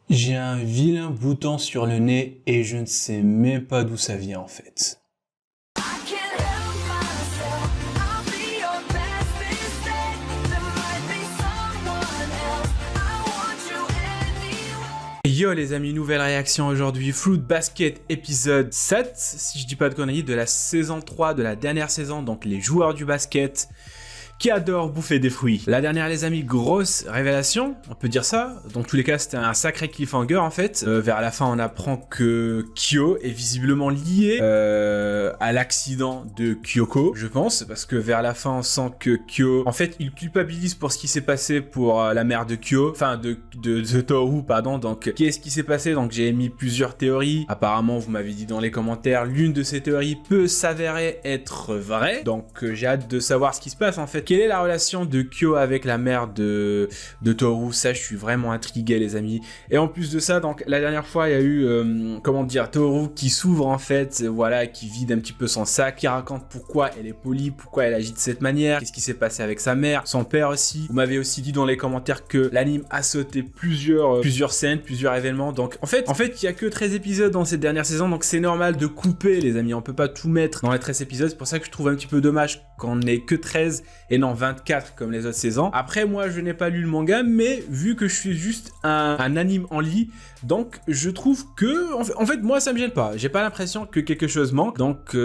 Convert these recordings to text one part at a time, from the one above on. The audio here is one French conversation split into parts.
J'ai un vilain bouton sur le nez et je ne sais même pas d'où ça vient en fait. Yo les amis, nouvelle réaction aujourd'hui, Fruit Basket épisode 7, si je dis pas de conneries, de la saison 3, de la dernière saison, donc les joueurs du basket qui adorent bouffer des fruits. La dernière les amis, grosse révélation, on peut dire ça. Dans tous les cas, c'était un sacré cliffhanger en fait. Vers la fin, on apprend que Kyo est visiblement lié à l'accident de Kyoko, je pense, parce que vers la fin, on sent que Kyo, en fait, il culpabilise pour ce qui s'est passé pour la mère de Kyo, enfin de Toru, pardon. Donc, qu'est-ce qui s'est passé? Donc, j'ai émis plusieurs théories. Apparemment, vous m'avez dit dans les commentaires, l'une de ces théories peut s'avérer être vraie. Donc, j'ai hâte de savoir ce qui se passe en fait. Quelle est la relation de Kyo avec la mère de Toru? Ça, je suis vraiment intrigué, les amis. Et en plus de ça, donc la dernière fois, il y a eu, comment dire, Toru qui s'ouvre en fait, voilà, qui vide un petit peu son sac, qui raconte pourquoi elle est polie, pourquoi elle agit de cette manière, qu'est-ce qui s'est passé avec sa mère, son père aussi. Vous m'avez aussi dit dans les commentaires que l'anime a sauté plusieurs scènes, plusieurs événements. Donc en fait, il y a que 13 épisodes dans cette dernière saison, donc c'est normal de couper, les amis. On peut pas tout mettre dans les 13 épisodes. C'est pour ça que je trouve un petit peu dommage qu'on n'ait que 13 et non 24 comme les autres saisons. Après, moi, je n'ai pas lu le manga, mais vu que je suis juste un anime en lit, donc je trouve que, en fait, moi, ça me gêne pas. J'ai pas l'impression que quelque chose manque. Donc,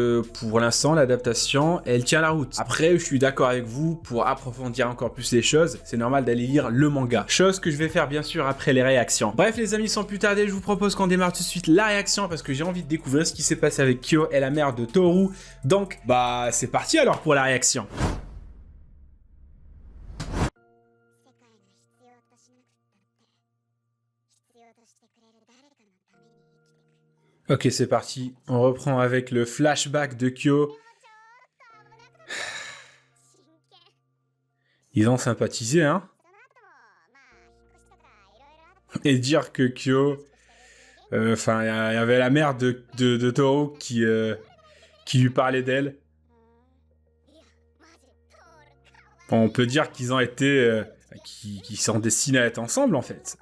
pour l'instant, l'adaptation, elle tient la route. Après, je suis d'accord avec vous, pour approfondir encore plus les choses, c'est normal d'aller lire le manga. Chose que je vais faire, bien sûr, après les réactions. Bref, les amis, sans plus tarder, je vous propose qu'on démarre tout de suite la réaction, parce que j'ai envie de découvrir ce qui s'est passé avec Kyo et la mère de Toru. Donc, bah, c'est parti alors pour la réaction. Ok, c'est parti. On reprend avec le flashback de Kyo. Ils ont sympathisé, hein. Et dire que Kyo... Enfin, il y avait la mère de Toru qui lui parlait d'elle. On peut dire qu'ils ont été... qu'ils sont destinés à être ensemble, en fait.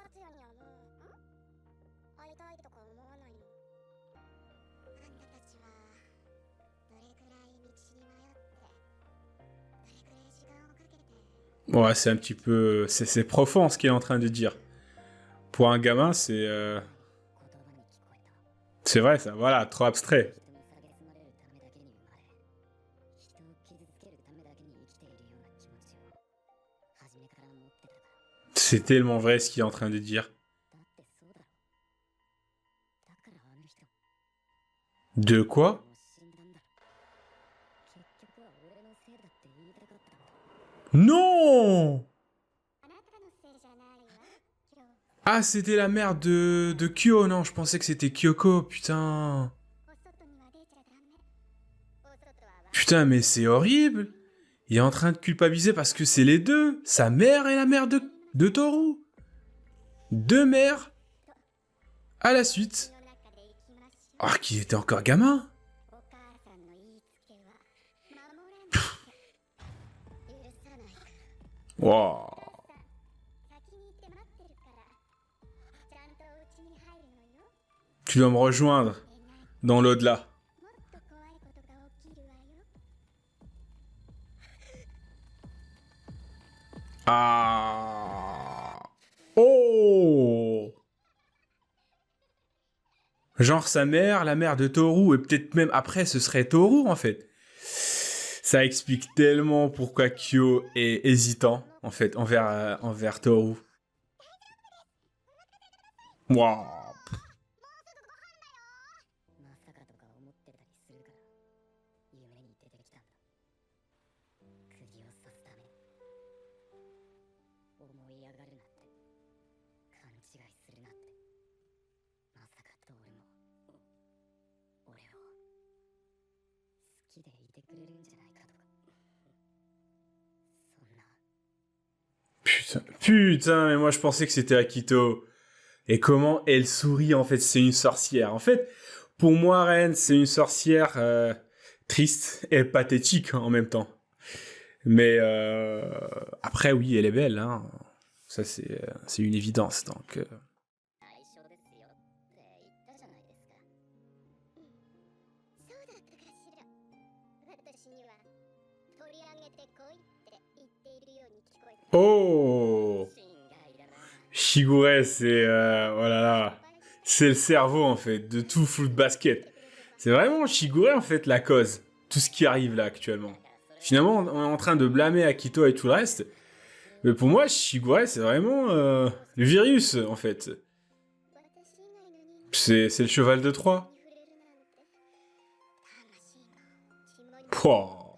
Ouais, c'est un petit peu... C'est profond, ce qu'il est en train de dire. Pour un gamin, c'est... C'est vrai, ça. Voilà, trop abstrait. C'est tellement vrai ce qu'il est en train de dire. De quoi? Non! Ah, c'était la mère de Kyo. Non, je pensais que c'était Kyoko, putain. Putain, mais c'est horrible. Il est en train de culpabiliser parce que c'est les deux. Sa mère et la mère de Toru. Deux mères à la suite. Alors qu'il était encore gamin. Wow. Tu dois me rejoindre dans l'au-delà. Ah. Oh. Genre sa mère, la mère de Toru, et peut-être même après ce serait Toru en fait. Ça explique tellement pourquoi Kyo est hésitant en fait envers Toru. Waouh. Putain, mais moi je pensais que c'était Akito. Et comment elle sourit, en fait, c'est une sorcière. En fait, pour moi, Ren, c'est une sorcière triste et pathétique en même temps. Mais après, oui, elle est belle, hein. Ça, c'est une évidence, donc... Oh, Shigure, c'est... oh là là. C'est le cerveau, en fait, de tout Fruit Basket. C'est vraiment Shigure, en fait, la cause. Tout ce qui arrive là, actuellement. Finalement, on est en train de blâmer Akito et tout le reste. Mais pour moi, Shigure, c'est vraiment le virus, en fait. C'est le cheval de Troie. Pouah,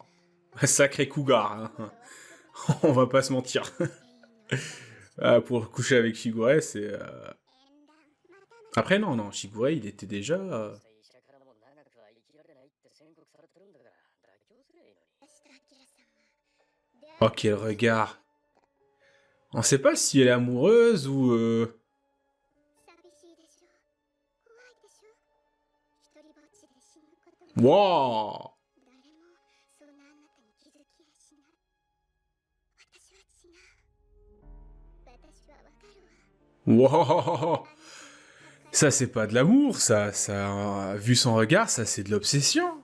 sacré cougar, hein. On va pas se mentir. Pour coucher avec Shigure, c'est... Après, non, Shigure, il était déjà... Oh, quel regard. On sait pas si elle est amoureuse ou... Wow. Wow. Ça, c'est pas de l'amour, vu son regard, ça, c'est de l'obsession.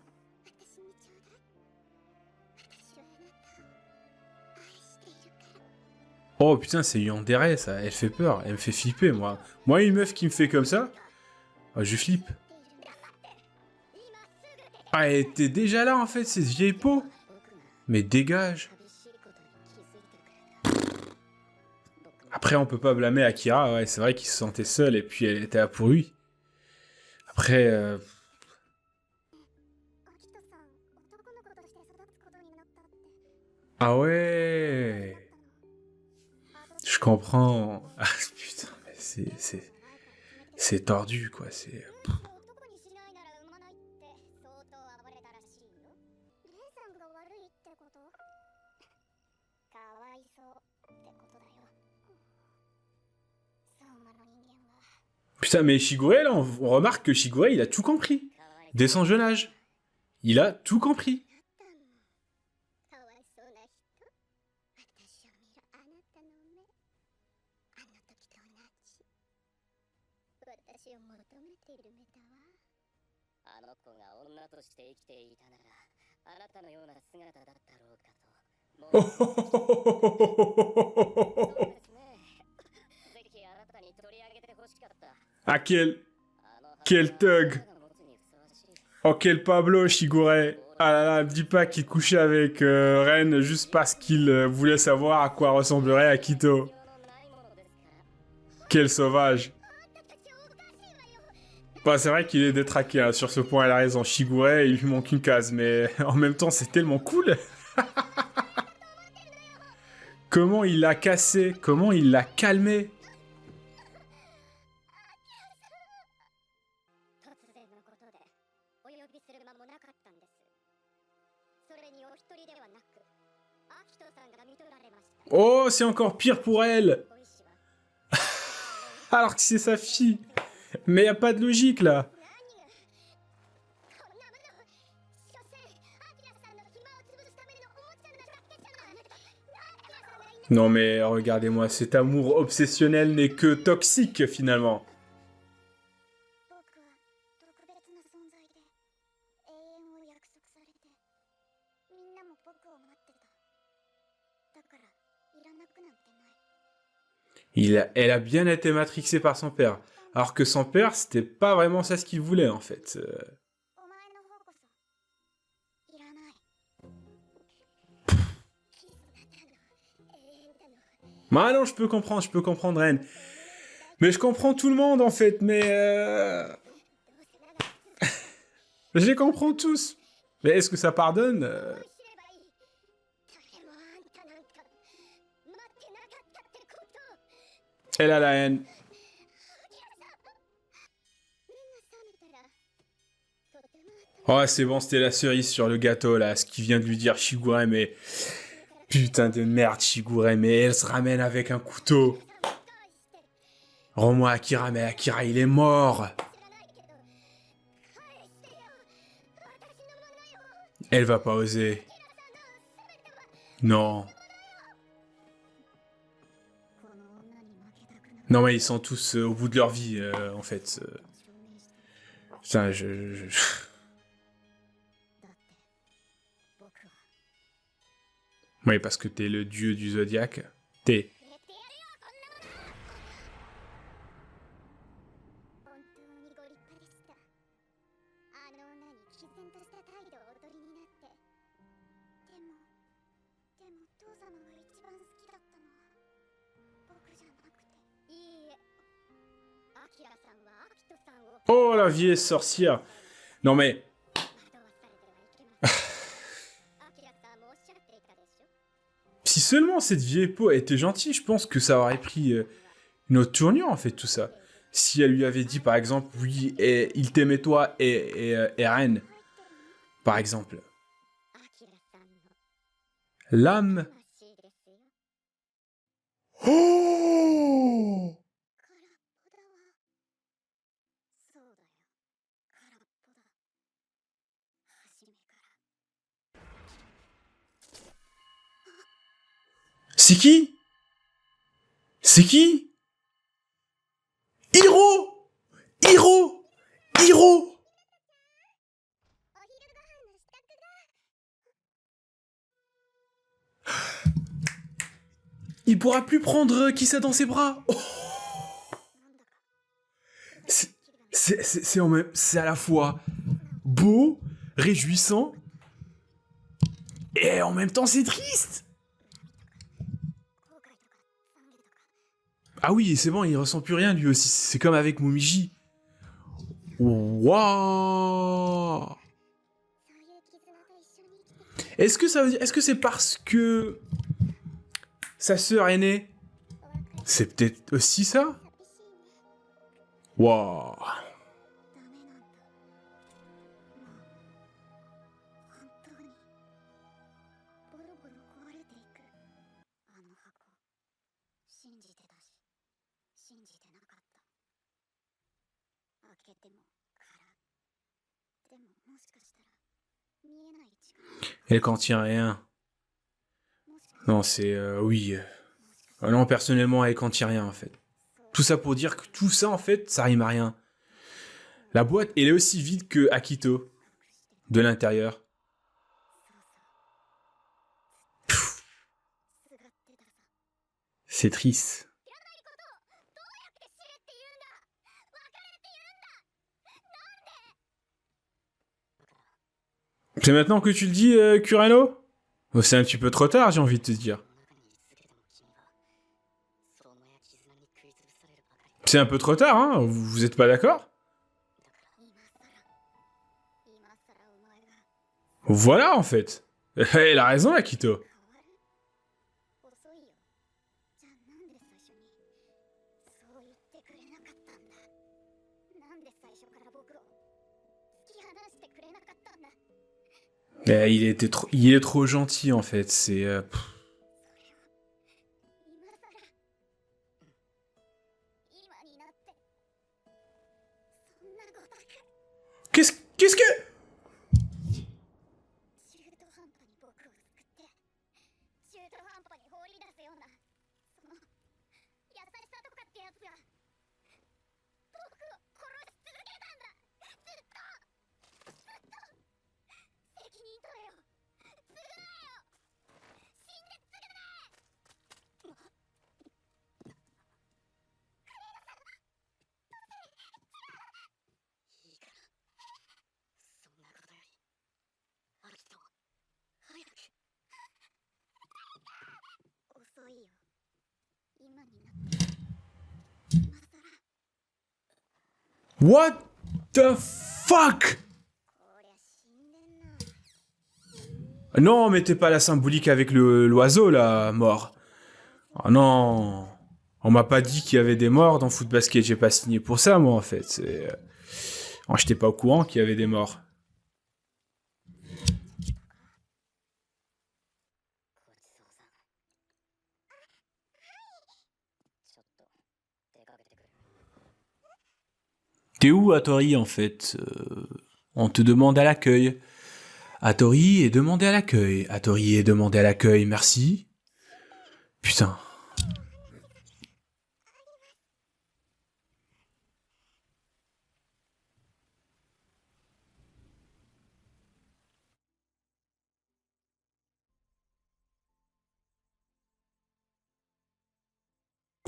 Oh putain, c'est Yandere, ça, elle fait peur, elle me fait flipper, moi. Moi, une meuf qui me fait comme ça, je flippe. Ah, elle était déjà là, en fait, cette vieille peau. Mais dégage. Après, on peut pas blâmer Akira, ouais, c'est vrai qu'il se sentait seul, et puis elle était là pour lui. Après... Ah ouais. Je comprends. Ah putain, mais c'est tordu, quoi, c'est... Putain, mais Shigure, là, on remarque que Shigure, il a tout compris. Dès son jeune âge. Il a tout compris. Oh, oh, oh, oh, oh, oh. Ah, quel thug. Oh, quel Pablo Shigure. Ah là là, dis pas qu'il couchait avec Ren juste parce qu'il voulait savoir à quoi ressemblerait Akito. Quel sauvage. Bah, c'est vrai qu'il est détraqué, hein. Sur ce point, elle a raison. Shigure, il lui manque une case, mais en même temps, c'est tellement cool. Comment il l'a cassé, comment il l'a calmé. Oh, c'est encore pire pour elle. Alors que c'est sa fille. Mais y a pas de logique, là. Non mais regardez-moi, cet amour obsessionnel n'est que toxique, finalement. Elle a bien été matrixée par son père. Alors que son père, c'était pas vraiment ça ce qu'il voulait, en fait. Ah non, je peux comprendre Ren. Mais je comprends tout le monde, en fait, mais... Je les comprends tous. Mais est-ce que ça pardonne Elle a la haine. Oh, c'est bon, c'était la cerise sur le gâteau, là, ce qui vient de lui dire Shigure, mais... Putain de merde, Shigure, mais elle se ramène avec un couteau. Rends-moi Akira, mais Akira, il est mort. Elle va pas oser. Non. Non, mais ils sont tous au bout de leur vie, en fait. Putain, Oui, parce que t'es le dieu du zodiaque. T'es. Oh, la vieille sorcière. Non mais, si seulement cette vieille peau était gentille, je pense que ça aurait pris une autre tournure, en fait, tout ça. Si elle lui avait dit, par exemple, oui, et il t'aimait toi et Eren, par exemple. L'âme... Oh, c'est qui? C'est qui? Hiro! Hiro! Hiro! Il pourra plus prendre Kissa dans ses bras. Oh, c'est à la fois beau, réjouissant, et en même temps c'est triste. Ah oui, c'est bon, il ressent plus rien lui aussi. C'est comme avec Momiji. Waouh! Est-ce que ça veut dire, est-ce que c'est parce que sa sœur est née? C'est peut-être aussi ça? Waouh! Elle contient rien. Non, c'est oui. Non, personnellement, elle contient rien en fait. Tout ça pour dire que tout ça en fait, ça rime à rien. La boîte, elle est aussi vide que Akito de l'intérieur. C'est triste. C'est maintenant que tu le dis, Kurano? Oh, c'est un petit peu trop tard, j'ai envie de te dire. C'est un peu trop tard, hein? Vous êtes pas d'accord? Voilà, en fait. Elle a raison, Akito. Il est trop gentil, en fait. C'est... Qu'est-ce que... What the fuck? Non, mettez pas la symbolique avec l'oiseau, là, mort. Oh non. On m'a pas dit qu'il y avait des morts dans Foot Basket, j'ai pas signé pour ça, moi, en fait. C'est... Oh, j'étais pas au courant qu'il y avait des morts. T'es où, Hattori, en fait? On te demande à l'accueil. Hattori est demandé à l'accueil. Hattori est demandé à l'accueil, merci. Putain.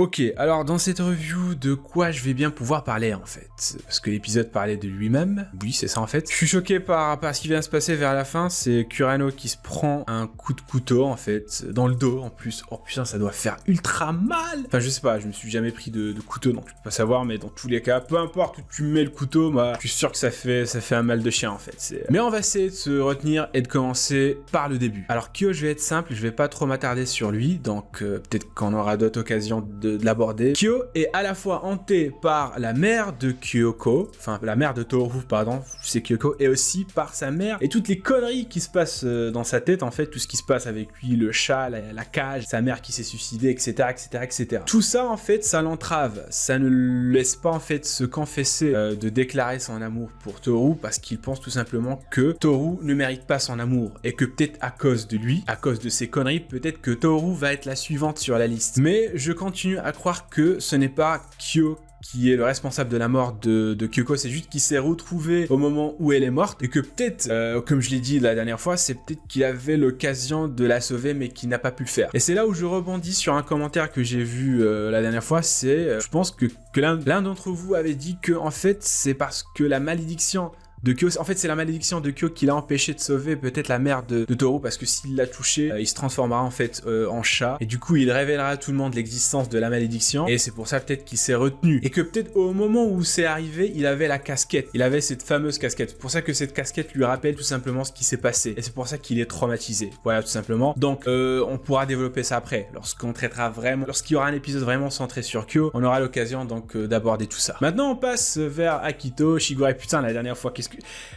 Ok, alors dans cette review, de quoi je vais bien pouvoir parler en fait? Parce que l'épisode parlait de lui-même, oui c'est ça en fait. Je suis choqué par ce qui vient de se passer vers la fin, c'est Kurano qui se prend un coup de couteau en fait, dans le dos en plus. Oh putain, ça doit faire ultra mal. Enfin je sais pas, je me suis jamais pris de couteau donc je peux pas savoir, mais dans tous les cas, peu importe où tu mets le couteau, moi je suis sûr que ça fait un mal de chien en fait. Mais on va essayer de se retenir et de commencer par le début. Alors Kyo, je vais être simple, je vais pas trop m'attarder sur lui, donc peut-être qu'on aura d'autres occasions de l'aborder. Kyo est à la fois hanté par la mère de Kyoko, enfin la mère de Toru, pardon, c'est Kyoko, et aussi par sa mère, et toutes les conneries qui se passent dans sa tête, en fait, tout ce qui se passe avec lui, le chat, la cage, sa mère qui s'est suicidée, etc., etc., etc. Tout ça, en fait, ça l'entrave, ça ne le laisse pas, en fait, se confesser de déclarer son amour pour Toru, parce qu'il pense tout simplement que Toru ne mérite pas son amour, et que peut-être à cause de lui, à cause de ses conneries, peut-être que Toru va être la suivante sur la liste. Mais je continue à croire que ce n'est pas Kyo qui est le responsable de la mort de Kyoko, c'est juste qu'il s'est retrouvé au moment où elle est morte, et que peut-être, comme je l'ai dit la dernière fois, c'est peut-être qu'il avait l'occasion de la sauver, mais qu'il n'a pas pu le faire. Et c'est là où je rebondis sur un commentaire que j'ai vu la dernière fois, c'est, je pense que l'un d'entre vous avait dit que, en fait, c'est parce que la malédiction de Kyo, en fait c'est la malédiction de Kyo qui l'a empêché de sauver peut-être la mère de Toru, parce que s'il l'a touché, il se transformera en fait en chat, et du coup il révélera à tout le monde l'existence de la malédiction, et c'est pour ça peut-être qu'il s'est retenu, et que peut-être au moment où c'est arrivé, il avait la casquette, il avait cette fameuse casquette, c'est pour ça que cette casquette lui rappelle tout simplement ce qui s'est passé, et c'est pour ça qu'il est traumatisé, voilà tout simplement. Donc on pourra développer ça après, lorsqu'on traitera vraiment, lorsqu'il y aura un épisode vraiment centré sur Kyo, on aura l'occasion donc d'aborder tout ça. Maintenant on passe vers Akito, Shigure, putain la dernière fois,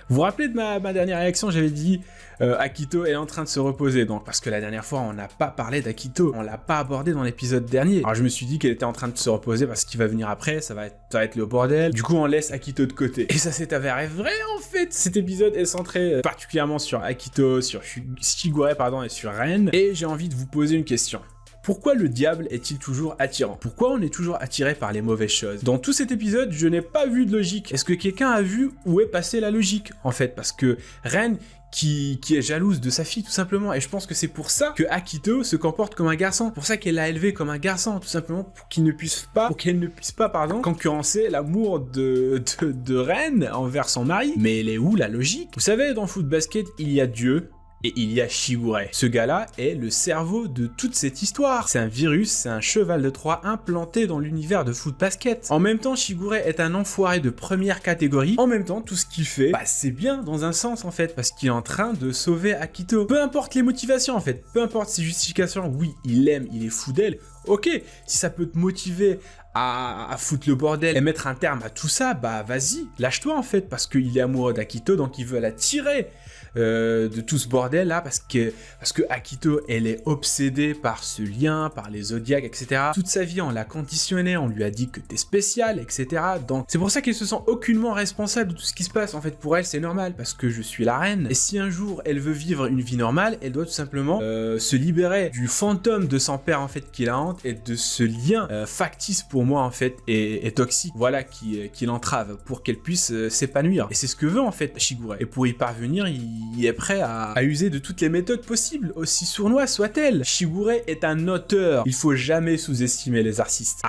vous vous rappelez de ma dernière réaction, j'avais dit Akito est en train de se reposer, donc parce que la dernière fois on n'a pas parlé d'Akito, on l'a pas abordé dans l'épisode dernier. Alors je me suis dit qu'elle était en train de se reposer parce qu'il va venir après, ça va être le bordel. Du coup on laisse Akito de côté. Et ça s'est avéré vrai en fait. Cet épisode est centré particulièrement sur Akito, sur Shigure pardon et sur Ren. Et j'ai envie de vous poser une question. Pourquoi le diable est-il toujours attirant? Pourquoi on est toujours attiré par les mauvaises choses? Dans tout cet épisode, je n'ai pas vu de logique. Est-ce que quelqu'un a vu où est passée la logique, en fait? Parce que Ren, qui est jalouse de sa fille, tout simplement, et je pense que c'est pour ça que Akito se comporte comme un garçon, pour ça qu'elle l'a élevé comme un garçon, tout simplement, pour qu'elle ne puisse pas, concurrencer l'amour de Ren envers son mari. Mais elle est où la logique? Vous savez, dans Fruit Basket, il y a Dieu, et il y a Shigure. Ce gars-là est le cerveau de toute cette histoire. C'est un virus, c'est un cheval de Troie implanté dans l'univers de Fruit Basket. En même temps, Shigure est un enfoiré de première catégorie. En même temps, tout ce qu'il fait, c'est bien dans un sens en fait, parce qu'il est en train de sauver Akito. Peu importe les motivations en fait, peu importe ses justifications, oui, il l'aime, il est fou d'elle. Ok, si ça peut te motiver à foutre le bordel et mettre un terme à tout ça, vas-y, lâche-toi en fait, parce qu'il est amoureux d'Akito, donc il veut la tirer de tout ce bordel là, parce que Akito, elle est obsédée par ce lien, par les zodiacs, etc. Toute sa vie on l'a conditionné, on lui a dit que t'es spécial, etc. Donc c'est pour ça qu'elle se sent aucunement responsable de tout ce qui se passe. En fait pour elle c'est normal, parce que je suis la reine, et si un jour elle veut vivre une vie normale, elle doit tout simplement se libérer du fantôme de son père en fait qui la hante, et de ce lien factice pour moi en fait et toxique, voilà, qui l'entrave, pour qu'elle puisse s'épanouir. Et c'est ce que veut en fait Shigure, et pour y parvenir il est prêt à user de toutes les méthodes possibles, aussi sournoises soient-elles. Shigure est un auteur, il faut jamais sous-estimer les artistes.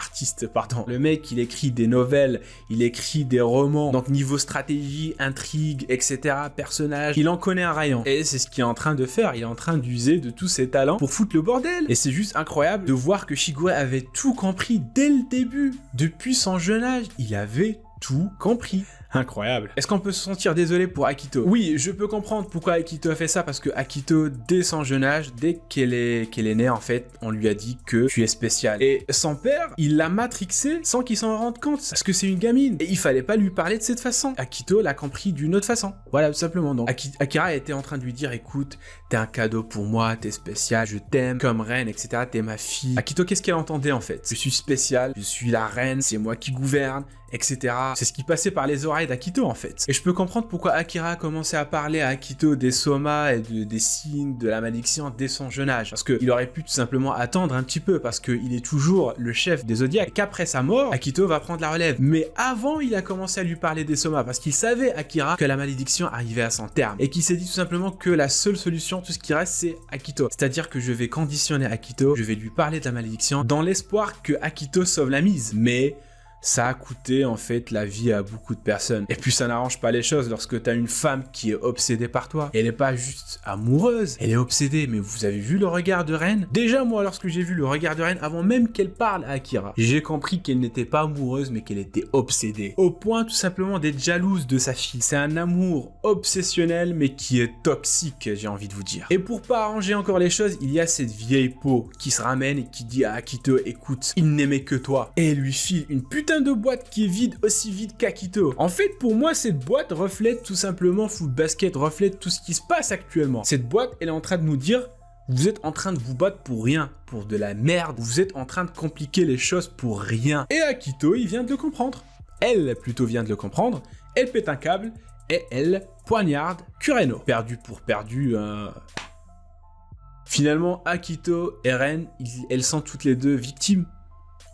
Le mec il écrit des nouvelles, il écrit des romans, donc niveau stratégie, intrigue, etc., personnages, il en connaît un rayon, et c'est ce qu'il est en train de faire, il est en train d'user de tous ses talents pour foutre le bordel. Et c'est juste incroyable de voir que Shigure avait tout compris dès le début, depuis son jeune âge, il avait tout compris. Incroyable. Est-ce qu'on peut se sentir désolé pour Akito? Oui, je peux comprendre pourquoi Akito a fait ça, parce que Akito, dès son jeune âge, dès qu'elle est née, en fait, on lui a dit que tu es spécial. Et son père, il l'a matrixé sans qu'il s'en rende compte, parce que c'est une gamine. Et il fallait pas lui parler de cette façon. Akito l'a compris d'une autre façon. Voilà, tout simplement. Donc, Akira était en train de lui dire, écoute, t'es un cadeau pour moi, t'es spécial, je t'aime comme reine, etc., t'es ma fille. Akito, qu'est-ce qu'elle entendait, en fait? Je suis spécial, je suis la reine, c'est moi qui gouverne, etc. C'est ce qui passait par les oreilles d'Akito en fait. Et je peux comprendre pourquoi Akira a commencé à parler à Akito des somas et des signes de la malédiction dès son jeune âge. Parce qu'il aurait pu tout simplement attendre un petit peu, parce qu'il est toujours le chef des Zodiacs, et qu'après sa mort, Akito va prendre la relève. Mais avant, il a commencé à lui parler des somas, parce qu'il savait, Akira, que la malédiction arrivait à son terme. Et qu'il s'est dit tout simplement que la seule solution, tout ce qui reste, c'est Akito. C'est-à-dire que je vais conditionner Akito, je vais lui parler de la malédiction, dans l'espoir que Akito sauve la mise. Mais ça a coûté en fait la vie à beaucoup de personnes. Et puis ça n'arrange pas les choses lorsque t'as une femme qui est obsédée par toi. Elle n'est pas juste amoureuse, elle est obsédée. Mais vous avez vu le regard de Ren? Déjà moi, lorsque j'ai vu le regard de Ren, avant même qu'elle parle à Akira, j'ai compris qu'elle n'était pas amoureuse mais qu'elle était obsédée. Au point tout simplement d'être jalouse de sa fille. C'est un amour obsessionnel mais qui est toxique, j'ai envie de vous dire. Et pour pas arranger encore les choses, il y a cette vieille peau qui se ramène et qui dit à Akito, écoute, il n'aimait que toi. Et elle lui file une putain de boîte qui est vide, aussi vide qu'Akito. En fait, pour moi, cette boîte reflète tout simplement Fruit Basket, reflète tout ce qui se passe actuellement. Cette boîte, elle est en train de nous dire, vous êtes en train de vous battre pour rien, pour de la merde. Vous êtes en train de compliquer les choses pour rien. Et Akito, il vient de le comprendre. Elle, plutôt, vient de le comprendre. Elle pète un câble et elle poignarde Kureno. Perdu pour perdu, Finalement, Akito et Ren, elles sont toutes les deux victimes,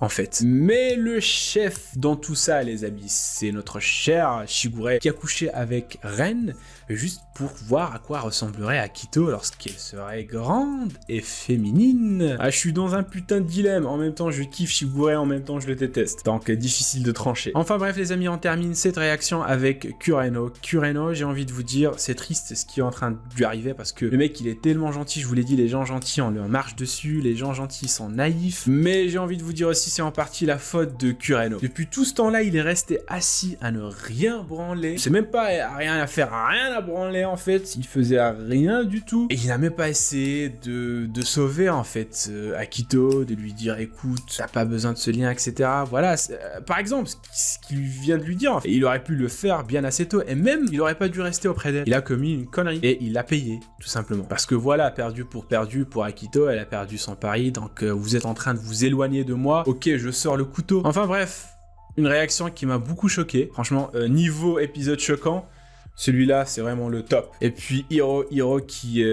en fait. Mais le chef dans tout ça, les amis, c'est notre cher Shigure qui a couché avec Ren juste pour voir à quoi ressemblerait Akito lorsqu'elle serait grande et féminine. Ah, je suis dans un putain de dilemme. En même temps, je kiffe Shigure, en même temps, je le déteste. Donc, difficile de trancher. Enfin bref, les amis, on termine cette réaction avec Kureno. Kureno, j'ai envie de vous dire, c'est triste ce qui est en train de lui arriver parce que le mec, il est tellement gentil. Je vous l'ai dit, les gens gentils, on leur marche dessus. Les gens gentils sont naïfs. Mais j'ai envie de vous dire aussi, c'est en partie la faute de Kureno. Depuis tout ce temps-là, il est resté assis à ne rien branler. C'est même pas à rien à faire, à rien à branler en fait. Il faisait rien du tout. Et il n'a même pas essayé de sauver en fait Akito, de lui dire écoute, t'as pas besoin de ce lien, etc. Voilà, par exemple, ce qu'il vient de lui dire. Et il aurait pu le faire bien assez tôt. Et même, il aurait pas dû rester auprès d'elle. Il a commis une connerie. Et il l'a payé, tout simplement. Parce que voilà, perdu pour Akito, elle a perdu son pari. Donc vous êtes en train de vous éloigner de moi. Ok, je sors le couteau. Enfin bref, une réaction qui m'a beaucoup choqué. Franchement, niveau épisode choquant, celui-là, c'est vraiment le top. Et puis Hiro qui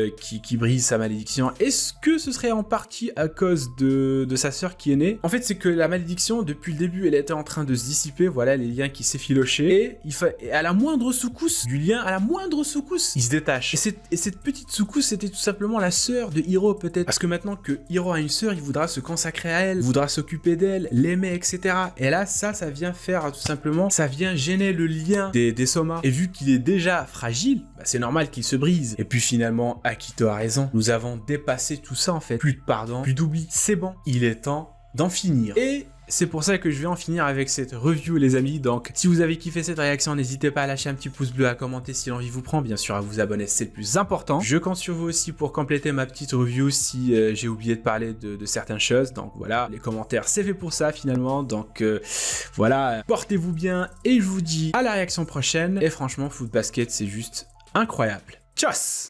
brise sa malédiction. Est-ce que ce serait en partie à cause de sa sœur qui est née? En fait, c'est que la malédiction, depuis le début, elle était en train de se dissiper. Voilà, les liens qui s'effilochaient. Et à la moindre secousse du lien, à la moindre secousse, il se détache. Et cette petite secousse, c'était tout simplement la sœur de Hiro, peut-être. Parce que maintenant que Hiro a une sœur, il voudra se consacrer à elle, voudra s'occuper d'elle, l'aimer, etc. Et là, ça vient faire tout simplement, ça vient gêner le lien des somas. Et vu qu'il est déjà fragile, bah c'est normal qu'il se brise. Et puis finalement, Akito a raison. Nous avons dépassé tout ça en fait. Plus de pardon, plus d'oubli. C'est bon. Il est temps d'en finir. Et c'est pour ça que je vais en finir avec cette review, les amis. Donc, si vous avez kiffé cette réaction, n'hésitez pas à lâcher un petit pouce bleu, à commenter si l'envie vous prend, bien sûr à vous abonner, c'est le plus important. Je compte sur vous aussi pour compléter ma petite review si j'ai oublié de parler de certaines choses. Donc voilà, les commentaires, c'est fait pour ça finalement. Donc voilà, portez-vous bien et je vous dis à la réaction prochaine. Et franchement, Fruit Basket, c'est juste incroyable. Tchuss!